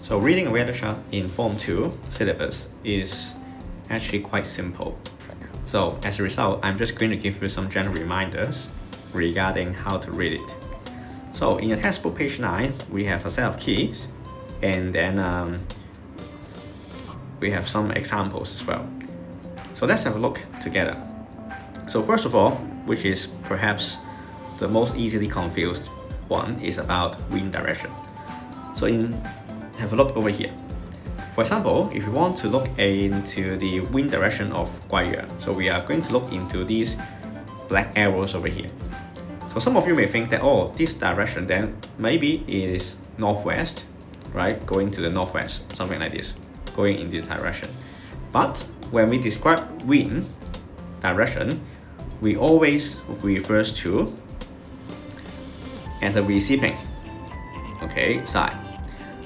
So reading a weather chart in Form 2 syllabus is actually quite simple. So as a result, I'm just going to give you some general reminders regarding how to read it. So in your textbook page 9, we have a set of keys, and then we have some examples as well. So let's have a look together. So first of all, which is perhaps the most easily confused one, is about wind direction. So have a look over here. For example, if you want to look into the wind direction of Guiyuan, so we are going to look into these black arrows over here. So some of you may think that, oh, this direction then maybe it is northwest, right? Going to the northwest, something like this, going in this direction. But when we describe wind direction, we always refers to as a receiving, okay, side.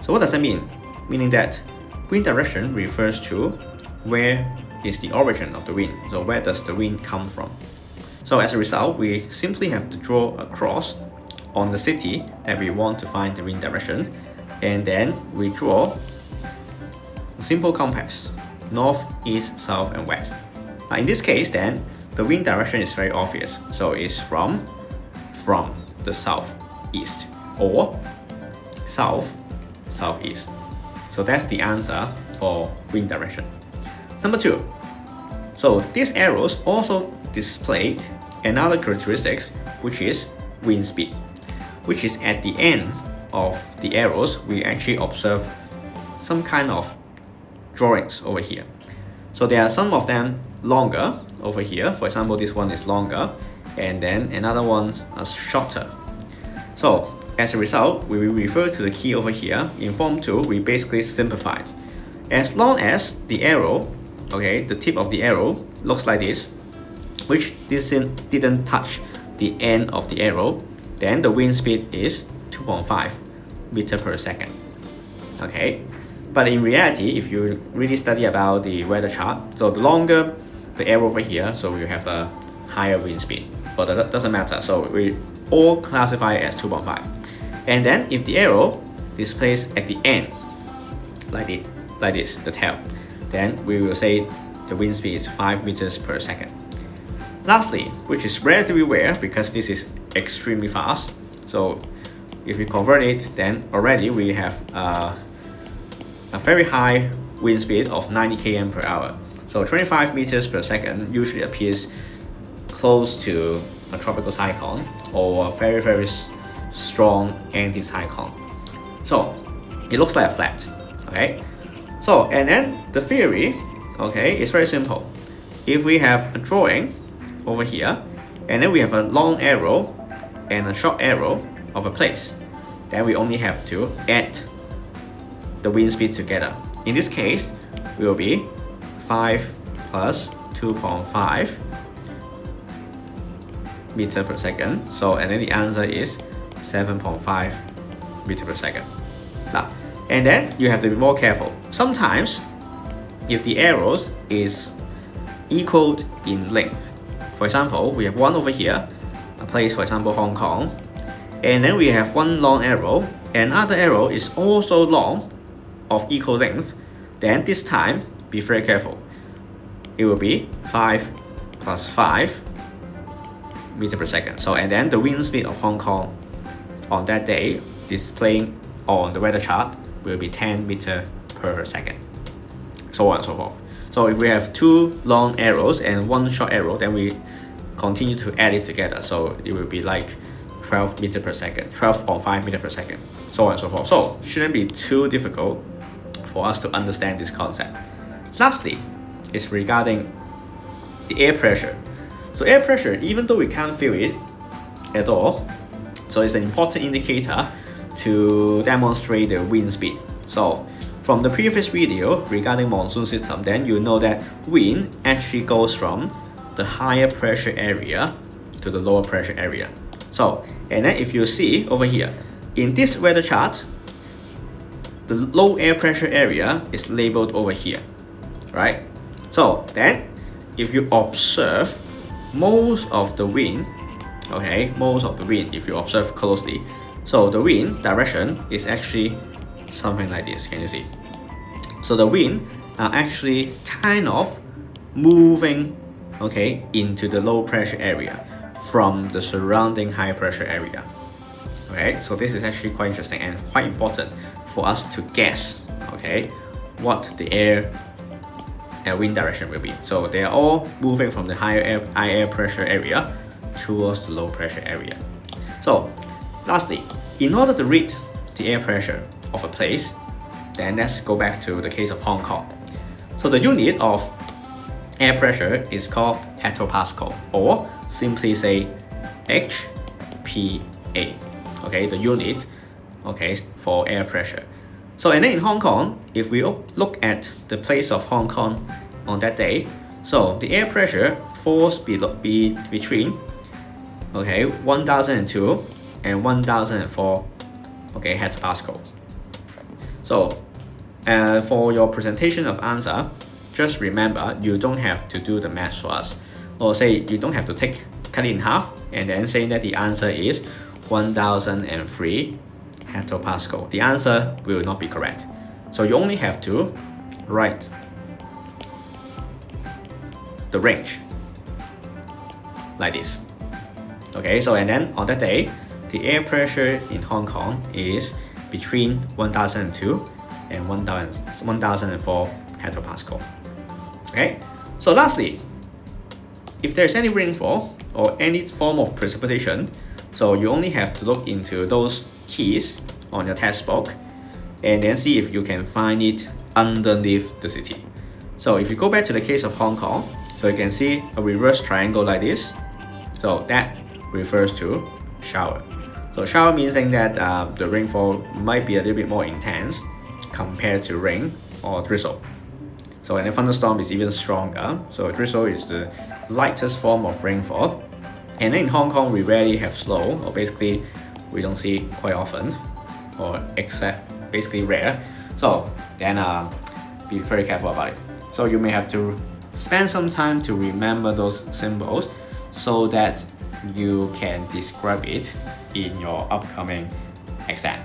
So what does that mean? Meaning that wind direction refers to where is the origin of the wind. So where does the wind come from? So as a result, we simply have to draw a cross on the city that we want to find the wind direction, and then we draw a simple compass: north, east, south, and west. Now in this case, then the wind direction is very obvious. So it's from the southeast or southeast. So that's the answer for wind direction. Number 2. So these arrows also display another characteristics, which is wind speed, which is at the end of the arrows. We actually observe some kind of drawings over here. So there are some of them longer over here. For example, this one is longer, and then another one is shorter. So as a result, we will refer to the key over here. In Form 2, we basically simplified. As long as the arrow, okay, the tip of the arrow looks like this, which didn't touch the end of the arrow, then the wind speed is 2.5 meter per second. Okay, but in reality, if you really study about the weather chart, so the longer the arrow over here, so we have a higher wind speed, but that doesn't matter. So we all classify it as 2.5. And then if the arrow displays at the end, like this, the tail, then we will say the wind speed is 5 meters per second. Lastly, which is relatively rare because this is extremely fast. So if we convert it, then already we have a very high wind speed of 90 km per hour. So 25 meters per second usually appears close to a tropical cyclone or a very, very strong anticyclone. So it looks like a flat, okay? So, and then the theory, okay, is very simple. If we have a drawing over here, and then we have a long arrow and a short arrow of a place, then we only have to add the wind speed together. In this case, it will be 5 plus 2.5 meter per second. So, and then the answer is 7.5 meter per second. Now, and then you have to be more careful. Sometimes, if the arrows is equal in length, for example, we have one over here, a place, for example, Hong Kong, and then we have one long arrow, another arrow is also long, of equal length, then this time, be very careful. It will be 5 plus 5 meter per second. So, and then the wind speed of Hong Kong on that day displaying on the weather chart will be 10 meter per second, so on and so forth. So if we have 2 long arrows and 1 short arrow, then we continue to add it together. So it will be like 12 meter per second, 12.5 meter per second, so on and so forth. So it shouldn't be too difficult for us to understand this concept. Lastly, is regarding the air pressure. So air pressure, even though we can't feel it at all, so it's an important indicator to demonstrate the wind speed. So from the previous video regarding monsoon system, then you know that wind actually goes from the higher pressure area to the lower pressure area. So, and then if you see over here, in this weather chart, the low air pressure area is labeled over here, right? So then, if you observe most of the wind, okay, most of the wind, if you observe closely, so the wind direction is actually something like this. Can you see? So the wind are actually kind of moving, okay, into the low pressure area from the surrounding high pressure area. Okay, so this is actually quite interesting and quite important for us to guess, okay, what the wind direction will be. So they are all moving from the high air pressure area towards the low pressure area. So lastly, in order to read the air pressure of a place, then let's go back to the case of Hong Kong. So the unit of air pressure is called hectopascal, or simply say HPA. Okay, the unit, okay, for air pressure. So and then in Hong Kong, if we look at the place of Hong Kong on that day, so the air pressure falls between, okay, 1002 and 1004, okay, hectopascal. So for your presentation of answer, just remember you don't have to do the math for us, or say you don't have to cut it in half and then say that the answer is 1003 hectopascal. The answer will not be correct. So you only have to write the range like this. Okay, so and then on that day, the air pressure in Hong Kong is between 1002 and 1004 hectopascal. Okay, so lastly, if there's any rainfall or any form of precipitation, so you only have to look into those keys on your textbook and then see if you can find it underneath the city. So if you go back to the case of Hong Kong, so you can see a reverse triangle like this. So that refers to shower. So shower means that the rainfall might be a little bit more intense compared to rain or drizzle. So and the thunderstorm is even stronger. So drizzle is the lightest form of rainfall. And in Hong Kong, we rarely have snow, or basically we don't see it quite often, or except basically rare. So then be very careful about it. So you may have to spend some time to remember those symbols so that you can describe it in your upcoming exam.